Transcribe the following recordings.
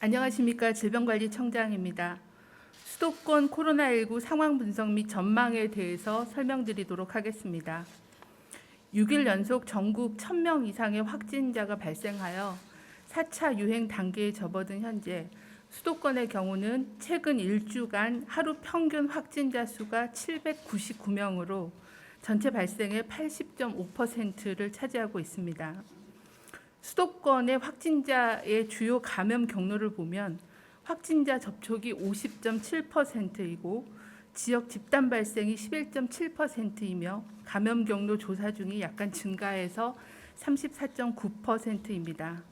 안녕하십니까. 질병관리청장입니다. 수도권 코로나19 상황 분석 및 전망에 대해서 설명드리도록 하겠습니다. 6일 연속 전국 1,000명 이상의 확진자가 발생하여 4차 유행 단계에 접어든 현재 수도권의 경우는 최근 일주간 하루 평균 확진자 수가 799명으로 전체 발생의 80.5%를 차지하고 있습니다. 수도권의 확진자의 주요 감염 경로를 보면 확진자 접촉이 50.7%이고 지역 집단 발생이 11.7%이며 감염 경로 조사 중이 약간 증가해서 34.9%입니다.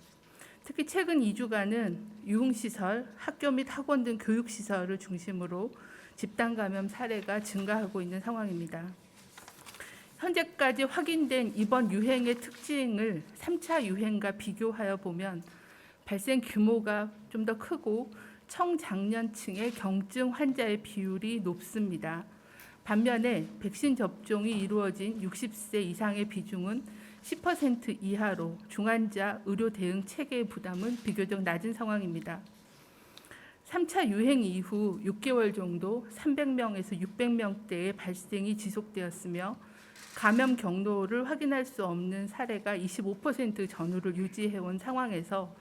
특히 최근 2주간은 유흥시설, 학교 및 학원 등 교육시설을 중심으로 집단 감염 사례가 증가하고 있는 상황입니다. 현재까지 확인된 이번 유행의 특징을 3차 유행과 비교하여 보면 발생 규모가 좀 더 크고 청장년층의 경증 환자의 비율이 높습니다. 반면에 백신 접종이 이루어진 60세 이상의 비중은 10% 이하로 중환자 의료 대응 체계의 부담은 비교적 낮은 상황입니다. 3차 유행 이후 6개월 정도 300명에서 600명대의 발생이 지속되었으며 감염 경로를 확인할 수 없는 사례가 25% 전후를 유지해온 상황에서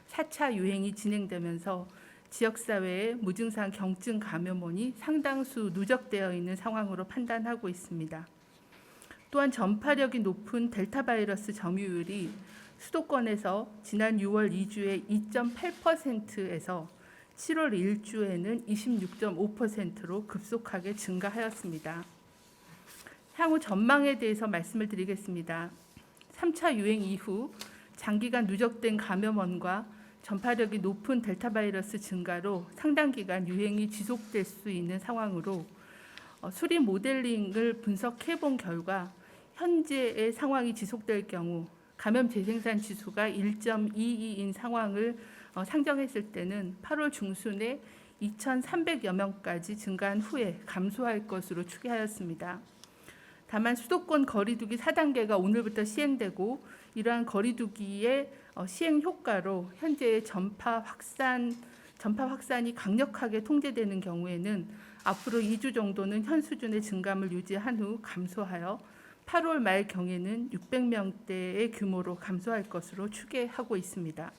4차 유행이 진행되면서 지역사회의 무증상 경증 감염원이 상당수 누적되어 있는 상황으로 판단하고 있습니다. 또한 전파력이 높은 델타 바이러스 점유율이 수도권에서 지난 6월 2주에 2.8%에서 7월 1주에는 26.5%로 급속하게 증가하였습니다. 향후 전망에 대해서 말씀을 드리겠습니다. 3차 유행 이후 장기간 누적된 감염원과 전파력이 높은 델타 바이러스 증가로 상당 기간 유행이 지속될 수 있는 상황으로 수리 모델링을 분석해 본 결과 현재의 상황이 지속될 경우 감염 재생산 지수가 1.22인 상황을 상정했을 때는 8월 중순에 2,300여 명까지 증가한 후에 감소할 것으로 추계하였습니다. 다만 수도권 거리두기 4단계가 오늘부터 시행되고 이러한 거리두기의 시행 효과로 현재의 전파 확산이 강력하게 통제되는 경우에는 앞으로 2주 정도는 현 수준의 증감을 유지한 후 감소하여 8월 말 경에는 600명대의 규모로 감소할 것으로 추계하고 있습니다.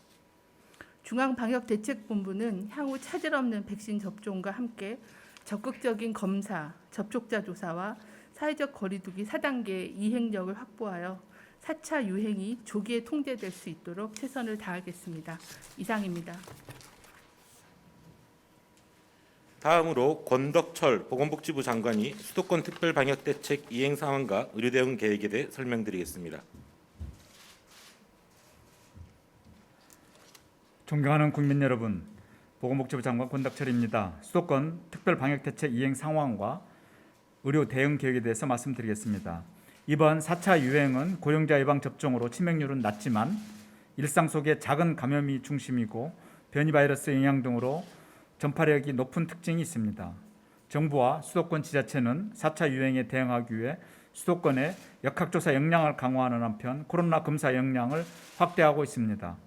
중앙방역대책본부는 향후 차질 없는 백신 접종과 함께 적극적인 검사, 접촉자 조사와 사회적 거리두기 4단계 이행력을 확보하여 4차 유행이 조기에 통제될 수 있도록 최선을 다하겠습니다. 이상입니다. 다음으로 권덕철 보건복지부 장관이 수도권 특별방역대책 이행 상황과 의료 대응 계획에 대해 설명드리겠습니다. 존경하는 국민 여러분, 보건복지부 장관 권덕철입니다. 수도권 특별방역대책 이행 상황과 의료 대응 계획에 대해서 말씀드리겠습니다. 이번 4차 유행은 고령자 예방 접종으로 치명률은 낮지만 일상 속에 작은 감염이 중심이고 변이 바이러스 영향 등으로 전파력이 높은 특징이 있습니다. 정부와 수도권 지자체는 4차 유행에 대응하기 위해 수도권의 역학조사 역량을 강화하는 한편 코로나 검사 역량을 확대하고 있습니다.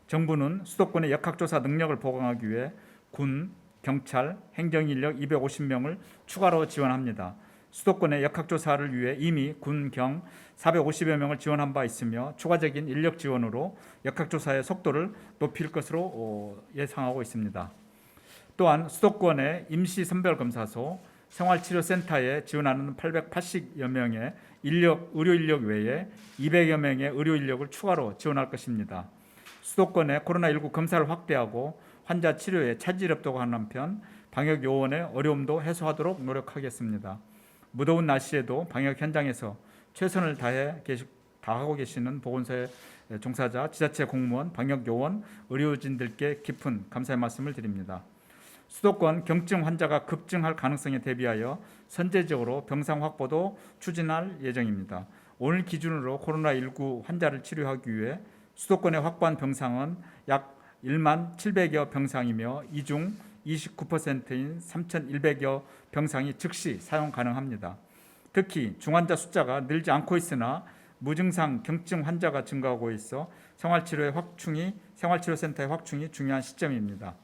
정부는 수도권의 역학조사 능력을 보강하기 위해 군, 경찰, 행정인력 250명을 추가로 지원합니다. 수도권의 역학조사를 위해 이미 군, 경 450여 명을 지원한 바 있으며 추가적인 인력 지원으로 역학조사의 속도를 높일 것으로 예상하고 있습니다. 또한 수도권의 임시선별검사소, 생활치료센터에 지원하는 880여 명의 의료 인력 외에 200여 명의 의료 인력을 추가로 지원할 것입니다. 수도권의 코로나19 검사를 확대하고 환자 치료에 차질이 없도록 하는 한편 방역 요원의 어려움도 해소하도록 노력하겠습니다. 무더운 날씨에도 방역 현장에서 최선을 다하고 계시는 보건소의 종사자, 지자체 공무원, 방역 요원, 의료진들께 깊은 감사의 말씀을 드립니다. 수도권 경증 환자가 급증할 가능성에 대비하여 선제적으로 병상 확보도 추진할 예정입니다. 오늘 기준으로 코로나19 환자를 치료하기 위해 수도권에 확보한 병상은 약 1만 700여 병상이며 이 중 29%인 3,100여 병상이 즉시 사용 가능합니다. 특히 중환자 숫자가 늘지 않고 있으나 무증상 경증 환자가 증가하고 있어 생활치료센터의 확충이 중요한 시점입니다.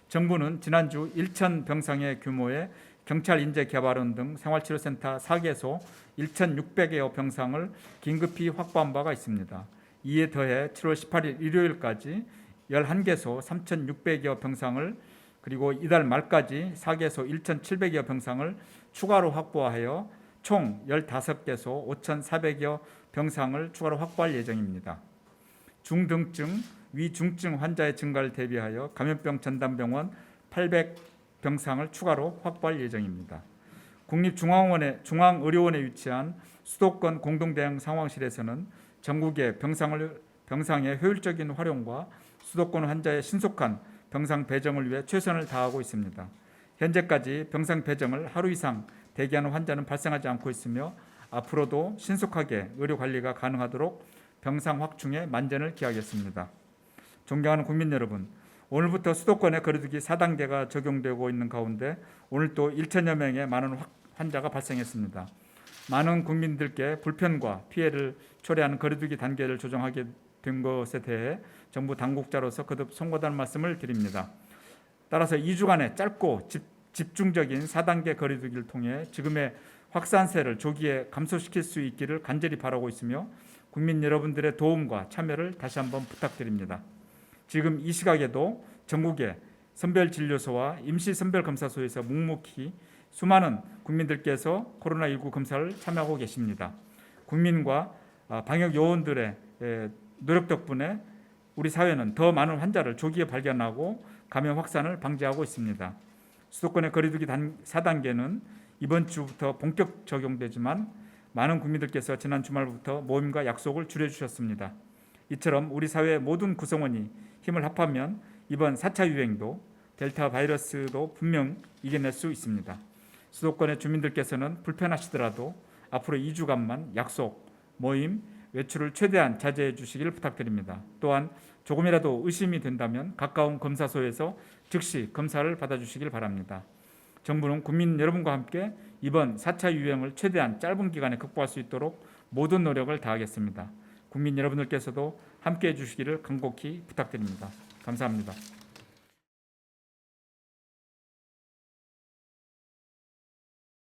정부는 지난주 1,000 병상의 규모의 경찰 인재 개발원 등 생활치료센터 4개소 1,600여 병상을 긴급히 확보한 바가 있습니다. 이에 더해 7월 18일 일요일까지 11개소 3,600여 병상을 그리고 이달 말까지 4개소 1,700여 병상을 추가로 확보하여 총 15개소 5,400여 병상을 추가로 확보할 예정입니다. 중등증, 위중증 환자의 증가를 대비하여 감염병 전담병원 800병상을 추가로 확보할 예정입니다. 국립중앙의료원에 위치한 수도권 공동대응 상황실에서는 전국의 병상의 효율적인 활용과 수도권 환자의 신속한 병상 배정을 위해 최선을 다하고 있습니다. 현재까지 병상 배정을 하루 이상 대기하는 환자는 발생하지 않고 있으며 앞으로도 신속하게 의료 관리가 가능하도록 병상 확충에 만전을 기하겠습니다. 존경하는 국민 여러분, 오늘부터 수도권의 거리두기 4단계가 적용되고 있는 가운데 오늘 또 1천여 명의 많은 환자가 발생했습니다. 많은 국민들께 불편과 피해를 초래하는 거리두기 단계를 조정하게 된 것에 대해 정부 당국자로서 거듭 송구하다는 말씀을 드립니다. 따라서 2주간의 짧고 집중적인 4단계 거리두기를 통해 지금의 확산세를 조기에 감소시킬 수 있기를 간절히 바라고 있으며 국민 여러분들의 도움과 참여를 다시 한번 부탁드립니다. 지금 이 시각에도 전국의 선별진료소와 임시선별검사소에서 묵묵히 수많은 국민들께서 코로나19 검사를 참여하고 계십니다. 국민과 방역 요원들의 노력 덕분에 우리 사회는 더 많은 환자를 조기에 발견하고 감염 확산을 방지하고 있습니다. 수도권의 거리두기 4단계는 이번 주부터 본격 적용되지만 많은 국민들께서 지난 주말부터 모임과 약속을 줄여주셨습니다. 이처럼 우리 사회의 모든 구성원이 힘을 합하면 이번 4차 유행도 델타 바이러스도 분명 이겨낼 수 있습니다. 수도권의 주민들께서는 불편하시더라도 앞으로 2주간만 약속, 모임, 외출을 최대한 자제해 주시기를 부탁드립니다. 또한 조금이라도 의심이 된다면 가까운 검사소에서 즉시 검사를 받아주시길 바랍니다. 정부는 국민 여러분과 함께 이번 4차 유행을 최대한 짧은 기간에 극복할 수 있도록 모든 노력을 다하겠습니다. 국민 여러분들께서도 함께해 주시기를 간곡히 부탁드립니다. 감사합니다.